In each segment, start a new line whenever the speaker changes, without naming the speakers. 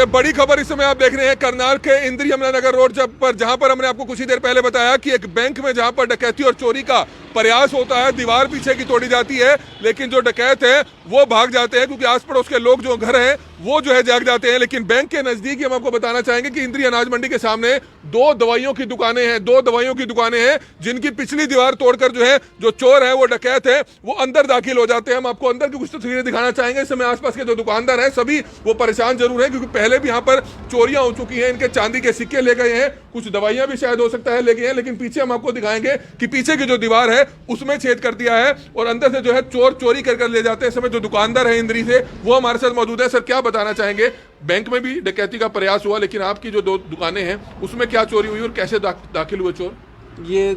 बड़ी खबर इस समय आप देख रहे हैं करनाल के इंद्री यमुनानगर रोड जहां पर हमने आपको कुछ ही देर पहले बताया कि एक बैंक में जहां पर डकैती और चोरी का प्रयास होता है, दीवार पीछे की तोड़ी जाती है, लेकिन जो डकैत है वो भाग जाते हैं क्योंकि आस पड़ोस के लोग जो घर हैं वो जो है जाग जाते हैं। लेकिन बैंक के नजदीक हम आपको बताना चाहेंगे कि इंद्री अनाज मंडी के सामने दो दवाइयों की दुकानें हैं जिनकी पिछली दीवार तोड़कर जो है जो चोर है वो डकैत है वो अंदर दाखिल हो जाते हैं। हम आपको अंदर की कुछ तस्वीरें दिखाना चाहेंगे। इस समय आसपास के जो दुकानदार हैं सभी वो परेशान जरूर हैं क्योंकि पहले भी यहाँ पर चोरियां हो चुकी हैं। इनके चांदी के सिक्के ले गए हैं, कुछ दवाइयां भी शायद हो सकता है ले गए हैं, लेकिन पीछे हम आपको दिखाएंगे कि पीछे की जो दीवार है उसमें छेद कर दिया है और अंदर से जो है चोर चोरी कर ले जाते हैं। इस समय जो दुकानदार है इंद्री से वो हमारे साथ मौजूद है। सर, क्या बताना चाहेंगे? बैंक में भी डकैती का प्रयास हुआ, लेकिन आपकी जो दो दुकानें हैं उसमें क्या चोरी हुई और कैसे दाखिल हुए चोर?
ये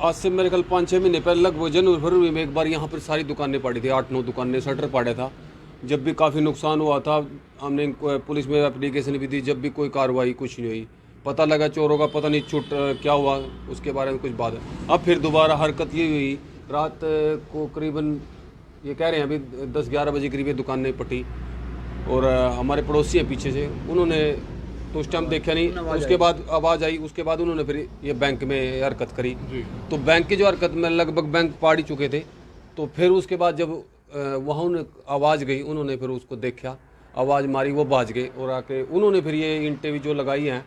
आज से मेरे ख्याल 5-6 महीने पहले लगभग जनवरी में एक बार यहाँ पर सारी दुकानें पड़ी थी, 8-9 दुकानें शटर पड़ा था। जब भी काफ़ी नुकसान हुआ था, हमने पुलिस में एप्लीकेशन भी दी, जब भी कोई कार्रवाई कुछ नहीं हुई। पता लगा चोरों का पता नहीं छूट क्या हुआ, उसके बारे में कुछ बात है। अब फिर दोबारा हरकत ये हुई, रात को करीबन ये कह रहे हैं अभी 10-11 बजे करीब दुकानें पटी और हमारे पड़ोसी हैं पीछे से, उन्होंने तो उस टाइम देखा नहीं, उसके बाद आवाज़ आई, उसके बाद उन्होंने फिर ये बैंक में हरकत करी। तो बैंक की जो हरकत में लगभग बैंक पाड़ ही चुके थे। तो फिर उसके बाद जब वहाँ उन्हें आवाज़ गई, उन्होंने फिर उसको देखा, आवाज़ मारी, वो भाज गए और आके उन्होंने फिर ये ईंटें भी जो लगाई हैं,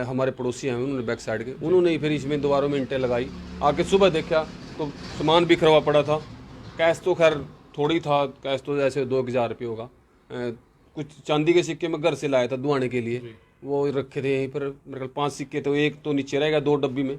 हमारे पड़ोसी हैं उन्होंने बैक साइड के, उन्होंने फिर इसमें दोबारा में ईंटें लगाई। आके सुबह देखा तो सामान बिखरा हुआ पड़ा था। कैश तो खैर थोड़ी था, कैश तो जैसे 2,000 रुपये होगा। कुछ चांदी के सिक्के में घर से लाया था दुआने के लिए, वो रखे थे यहीं पर। मेरे ख्याल 5 सिक्के थे, एक तो नीचे रहेगा 2 डब्बी में,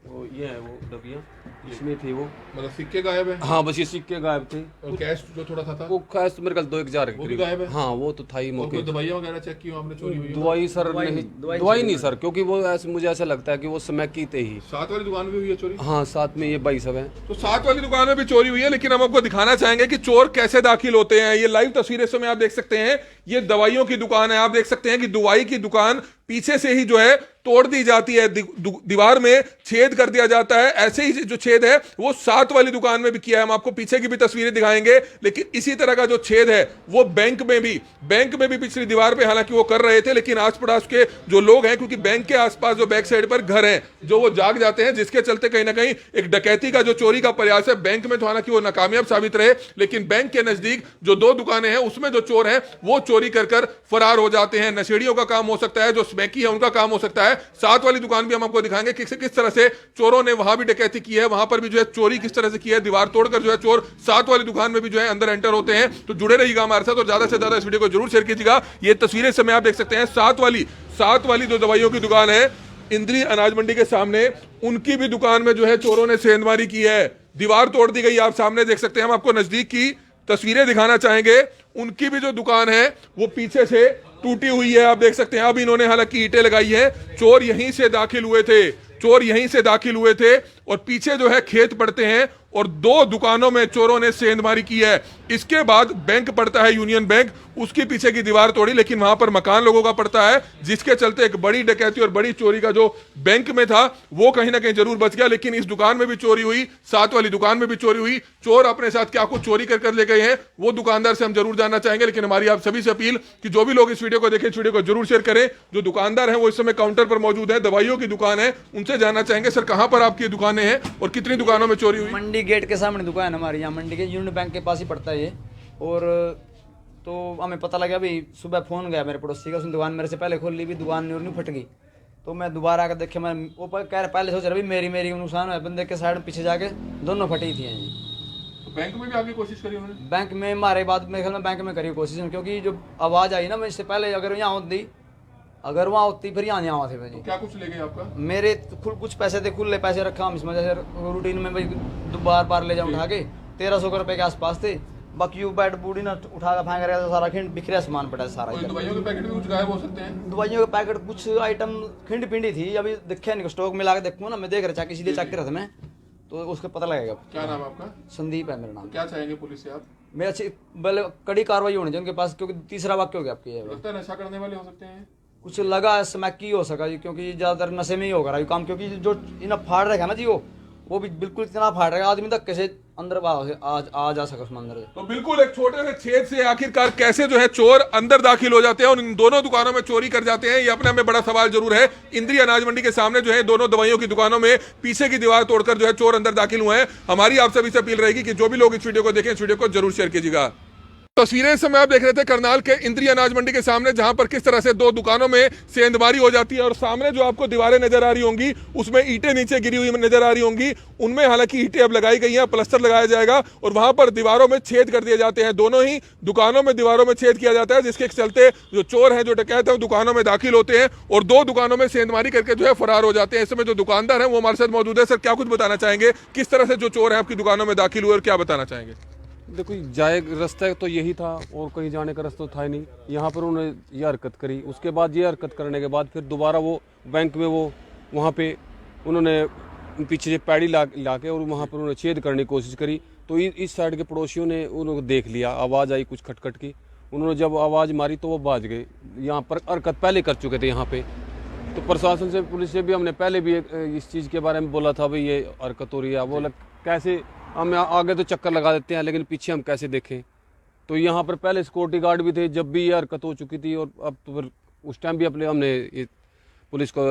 वो ये है वो डब्बियाँ इसमें थी वो,
मतलब सिक्के गायब है?
हाँ, बस ये सिक्के गायब थे।
और कैश जो थोड़ा सा था
वो कैश तो मेरे ख्याल 2,000 के करीब
गायब है।
हाँ, वो तो था ही मौके।
दवाइयाँ वगैरह चेक की आपने चोरी हुई?
दवाई सर नहीं, दवाई नहीं सर, क्योंकि वो ऐसे मुझे ऐसा लगता है कि वो समय की थे ही।
साथ वाली दुकान में भी हुई है चोरी?
हाँ, साथ में ये भाई सब है।
तो साथ वाली दुकान में भी चोरी हुई है, लेकिन हम आपको दिखाना चाहेंगे कि चोर कैसे दाखिल होते हैं। ये लाइव तस्वीरें इस समय आप देख सकते हैं, ये दवाइयों की दुकान है। आप देख सकते हैं कि दवाई की दुकान पीछे से ही जो है तोड़ दी जाती है, दीवार में छेद कर दिया जाता है। ऐसे ही जो छेद है वो साथ वाली दुकान में भी किया है। हम आपको पीछे की भी तस्वीरें दिखाएंगे, लेकिन इसी तरह का जो छेद है वो बैंक में भी पिछली दीवार पे हालांकि वो कर रहे थे, लेकिन आस पड़ोस के जो लोग हैं, क्योंकि बैंक के आसपास जो बैक साइड पर घर हैं, जो वो जाग जाते हैं, जिसके चलते कहीं ना कहीं एक डकैती का जो चोरी का प्रयास है बैंक में, तो हालांकि वो नाकामयाब साबित रहे, लेकिन बैंक के नजदीक जो 2 दुकानें हैं उसमें जो चोर हैं वो चोरी कर फरार हो जाते हैं। नशेड़ियों का काम हो सकता है, जो स्मैकी है उनका काम हो सकता है। साथ वाली दुकान भी हम आपको दिखाएंगे कि किस तरह से चोरों ने वहां भी डकैती की है, वहां पर भी जो है चोरी किस तरह से की है। दीवार तोड़कर जो है चोर साथ वाली दुकान में भी जो है अंदर एंटर होते हैं। तो जुड़े रहिएगा हमारे साथ और ज्यादा से ज्यादा इस वीडियो को जरूर शेयर कीजिएगा। ये तस्वीरें समय आप देख सकते हैं, साथ वाली जो दवाइयों की दुकान है इंद्री अनाज मंडी के सामने, उनकी भी दुकान में जो है चोरों ने सेंधमारी की है, दीवार तोड़ दी गई। आप सामने देख सकते हैं, हम आपको नजदीक की तस्वीरें दिखाना चाहेंगे। उनकी भी जो दुकान है वो पीछे से टूटी हुई है, आप देख सकते हैं। अब इन्होंने हालांकि ईंटें लगाई है। चोर यहीं से दाखिल हुए थे और पीछे जो है खेत पड़ते हैं और 2 दुकानों में चोरों ने सेंधमारी की है। इसके बाद बैंक पड़ता है यूनियन बैंक, उसके पीछे की दीवार तोड़ी, लेकिन वहां पर मकान लोगों का पड़ता है, जिसके चलते एक बड़ी डकैती और बड़ी चोरी का जो बैंक में था वो कहीं ना कहीं जरूर बच गया। लेकिन इस दुकान में भी चोरी हुई, साथ वाली दुकान में भी चोरी हुई। चोर अपने साथ क्या कुछ चोरी कर ले गए हैं वो दुकानदार से हम जरूर जानना चाहेंगे। लेकिन हमारी आप सभी से अपील कि जो भी लोग इस वीडियो को देखें, इस वीडियो को जरूर शेयर करें। जो दुकानदार है वो इस समय काउंटर पर मौजूद है, दवाइयों की दुकान है, उनसे जानना चाहेंगे सर कहां पर आपकी दुकानें हैं और कितनी दुकानों में चोरी हुई?
मंडी गेट के सामने दुकान हमारी, यहाँ मंडी के यूनियन बैंक के पास ही पड़ता है ये। और तो हमें पता लगा, अभी सुबह फ़ोन गया मेरे पड़ोसी का, उसने दुकान मेरे से पहले खोल ली भी, दुकान नहीं फट गई। तो मैं दोबारा आकर देखे, मैं वो कह रहा पहले सोच रहा भी मेरी नुकसान है, बंदे के साइड में पीछे जाके दोनों फटी थी जी।
तो बैंक में भी आगे कोशिश करी उन्होंने?
बैंक में हमारे बाद मेरे ख्याल में बैंक में करी कोशिश, क्योंकि जो आवाज़ आई ना, मैं इससे पहले अगर यहाँ होती, अगर वहाँ होती फिर यहाँ थे भाई।
तो क्या कुछ ले गए आपका?
मेरे कुछ पैसे थे, खुले पैसे रखा हम इसमें, जैसे रूटीन में भाई बार ले जाऊँ उठा के 1300 रुपये के आसपास थे। बाकी वो बैट बूढ़ी ना उठा कर फेंक रहा था, सारा खिंड बिखरा सामान पड़ा सारा।
दवाइयों के पैकेट भी कुछ गायब हो सकते हैं?
दवाइयों के पैकेट कुछ आइटम खिंड पिंडी थी, अभी देखा नहीं, स्टॉक में ला के देखूंगा ना, मैं देख रहा किसी चेक कर रहा था मैं, तो उसको पता लगेगा।
क्या नाम है आपका?
संदीप है मेरा नाम।
क्या चाहेंगे पुलिस से आप?
मेरा अच्छी कड़ी कार्रवाई होनी चाहिए उनके पास, क्योंकि तीसरा वाक्य हो गया आपकी।
लगता है नशा करने वाले हो सकते हैं?
कुछ लगा स्मैकी हो सका जी, क्योंकि ज्यादातर नशे में ही होगा रहा काम, क्योंकि जो इन्हें फाड़ रखा ना जी, वो भी बिल्कुल इतना फाट रहा है, आदमी तक कैसे अंदर आ जा सका उसमें अंदर।
तो बिल्कुल एक छोटे से छेद से आखिरकार कैसे जो है चोर अंदर दाखिल हो जाते हैं और इन दोनों दुकानों में चोरी कर जाते हैं, ये अपने में बड़ा सवाल जरूर है। इंद्री अनाज मंडी के सामने जो है दोनों दवाइयों की दुकानों में पीछे की दीवार तोड़कर जो है चोर अंदर दाखिल हुए हैं। हमारी आप सभी से अपील रहेगी कि जो भी लोग इस वीडियो को देखें, इस वीडियो को जरूर शेयर कीजिएगा। तस्वीरें इस समय आप देख रहे थे करनाल के इंद्री अनाज मंडी के सामने, जहां पर किस तरह से दो दुकानों में सेंधमारी हो जाती है और सामने जो आपको दीवारें नजर आ रही होंगी उसमें ईंटें नीचे गिरी हुई नजर आ रही होंगी। उनमें हालांकि ईंटें अब लगाई गई हैं, प्लास्टर लगाया जाएगा और वहां पर दीवारों में छेद कर दिए जाते हैं। दोनों ही दुकानों में दीवारों में छेद किया जाता है, जिसके चलते जो चोर हैं, जो डकैत है, वो दुकानों में दाखिल होते हैं और दो दुकानों में सेंधमारी करके जो है फरार हो जाते हैं। इस समय जो दुकानदार है वो हमारे साथ मौजूद है। सर, क्या कुछ बताना चाहेंगे, किस तरह से जो चोर है आपकी दुकानों में दाखिल हुए और क्या बताना चाहेंगे?
देखो, जाए रास्ता तो यही था और कहीं जाने का रास्ता था ही नहीं। यहाँ पर उन्होंने ये हरकत करी, उसके बाद ये हरकत करने के बाद फिर दोबारा वो बैंक में वो वहाँ पे उन्होंने पीछे से पैड़ी ला के और वहाँ पर उन्होंने छेद करने की कोशिश करी। तो इस साइड के पड़ोसियों ने उन्होंने देख लिया, आवाज़ आई कुछ खटखट की, उन्होंने जब आवाज़ मारी तो वो भाग गए। यहाँ पर हरकत पहले कर चुके थे यहाँ पे, तो प्रशासन से, पुलिस से भी हमने पहले भी इस चीज़ के बारे में बोला था, भाई ये हरकत हो रही है। बोला कैसे, हम आगे तो चक्कर लगा देते हैं लेकिन पीछे हम कैसे देखें। तो यहाँ पर पहले सिक्योरिटी गार्ड भी थे जब भी ये हरकत हो चुकी थी, और अब तो फिर उस टाइम भी हमने ये पुलिस को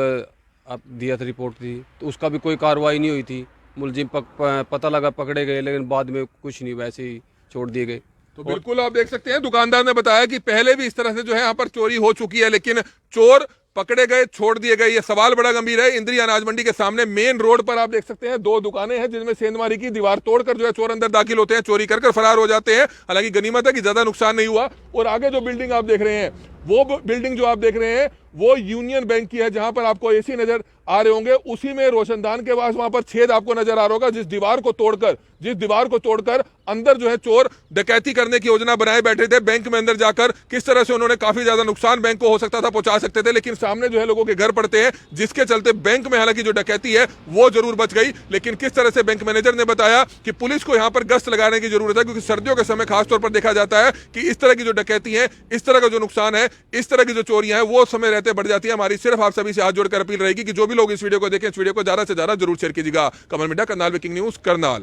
दिया था, रिपोर्ट दी, तो उसका भी कोई कार्रवाई नहीं हुई थी। मुलजिम पता लगा, पकड़े गए, लेकिन बाद में कुछ नहीं, वैसे ही छोड़ दिए गए।
तो बिल्कुल आप देख सकते हैं दुकानदार ने बताया कि पहले भी इस तरह से जो है यहाँ पर चोरी हो चुकी है, लेकिन चोर पकड़े गए, छोड़ दिए गए। ये सवाल बड़ा गंभीर है। इंद्री अनाज मंडी के सामने मेन रोड पर आप देख सकते हैं दो दुकानें हैं जिनमें सेंधमारी की दीवार तोड़कर जो है चोर अंदर दाखिल होते हैं, चोरी कर फरार हो जाते हैं। हालांकि गनीमत है कि ज्यादा नुकसान नहीं हुआ। और आगे जो बिल्डिंग आप देख रहे हैं, वो बिल्डिंग जो आप देख रहे हैं वो यूनियन बैंक की है, जहां पर आपको एसी नजर आ रहे होंगे। उसी में रोशनदान के पास वहां पर छेद आपको नजर आ रहा होगा, जिस दीवार को तोड़कर अंदर जो है चोर डकैती करने की योजना बनाए बैठे थे। बैंक में अंदर जाकर किस तरह से उन्होंने काफी ज्यादा नुकसान बैंक को हो सकता था पहुंचा सकते थे, लेकिन सामने जो है लोगों के घर पड़ते हैं, जिसके चलते बैंक में हालांकि जो डकैती है वो जरूर बच गई। लेकिन किस तरह से बैंक मैनेजर ने बताया कि पुलिस को यहां पर गश्त लगाने की जरूरत है, क्योंकि सर्दियों के समय खासतौर पर देखा जाता है कि इस तरह की जो डकैती है, इस तरह का जो नुकसान है, इस तरह की जो चोरियां हैं वो समय रहते बढ़ जाती है। हमारी सिर्फ आप सभी से हाथ जोड़कर अपील रहेगी कि जो भी लोग इस वीडियो को देखें, इस वीडियो को ज्यादा से ज्यादा जरूर शेयर कीजिएगा। Kamal media, Karnal breaking news, Karnal.